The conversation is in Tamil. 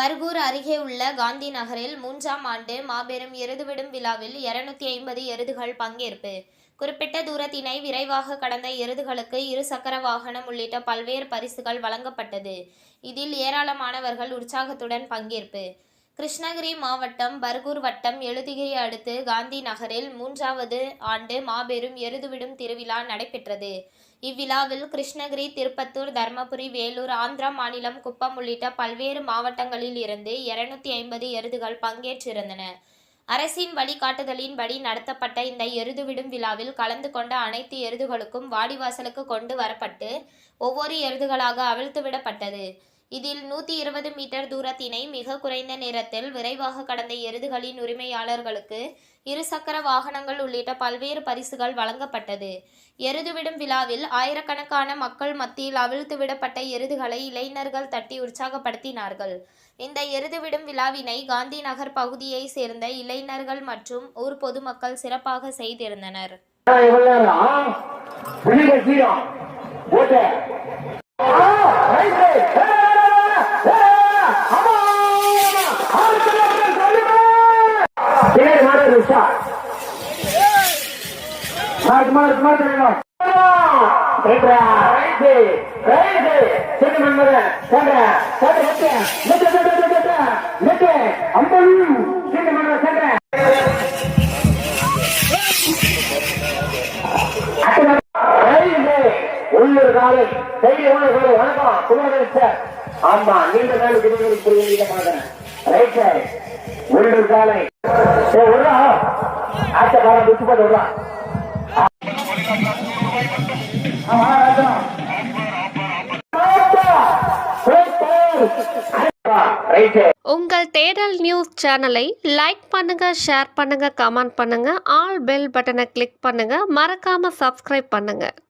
பர்கூர் அருகே உள்ள காந்தி நகரில் 3ஆம் ஆண்டு மாபெரும் எருதுவிடும் விழாவில் 250 எருதுகள் பங்கேற்பு. குறிப்பிட்ட தூரத்தினை விரைவாக கடந்த எருதுகளுக்கு இருசக்கர வாகனம் உள்ளிட்ட பல்வேறு பரிசுகள் வழங்கப்பட்டது. இதில் ஏராளமானவர்கள் உற்சாகத்துடன் பங்கேற்பு. கிருஷ்ணகிரி மாவட்டம் பர்கூர் வட்டம் எழுதுகிரி அடுத்து காந்தி நகரில் 3வது ஆண்டு மாபெரும் எருதுவிடும் திருவிழா நடைபெற்றது. இவ்விழாவில் கிருஷ்ணகிரி, திருப்பத்தூர், தர்மபுரி, வேலூர், ஆந்திரா மாநிலம் குப்பம் உள்ளிட்ட பல்வேறு மாவட்டங்களில் இருந்து 250 எருதுகள் பங்கேற்றிருந்தன. அரசின் வழிகாட்டுதலின்படி நடத்தப்பட்ட இந்த எருதுவிடும் விழாவில் கலந்து கொண்ட அனைத்து எருதுகளுக்கும் வாடிவாசலுக்கு கொண்டு வரப்பட்டு ஒவ்வொரு எருதுகளாக அவிழ்த்துவிடப்பட்டது. இதில் 120 மீட்டர் தூரத்தினை மிக குறைந்த நேரத்தில் விரைவாக கடந்த எருதுகளின் உரிமையாளர்களுக்கு இருசக்கர வாகனங்கள் உள்ளிட்ட பல்வேறு பரிசுகள் வழங்கப்பட்டது. எருதுவிடும் விழாவில் ஆயிரக்கணக்கான மக்கள் மத்தியில் அவிழ்த்துவிடப்பட்ட எருதுகளை இளைஞர்கள் தட்டி உற்சாகப்படுத்தினார்கள். இந்த எருதுவிடும் விழாவினை காந்தி நகர் பகுதியை சேர்ந்த இளைஞர்கள் மற்றும் ஊர் பொதுமக்கள் சிறப்பாக செய்திருந்தனர். உள்ளூர் காலை செய்தி உள்ளூர் காலை வணக்கம் குமாரன் சார். ஆமா, நீண்ட நாள் புரியுங்க பாக்குறேன். ரைட் சார், உள்ளூர் காலை விடுறா ஆட்ட காலம் விட்டு போட்டு விடுறா. உங்கள் தேடல் நியூஸ் சேனலை லைக் பண்ணுங்க, ஷேர் பண்ணுங்க, கமெண்ட் பண்ணுங்க, ஆல் பெல் பட்டனை கிளிக் பண்ணுங்க, மறக்காம சப்ஸ்கிரைப் பண்ணுங்க.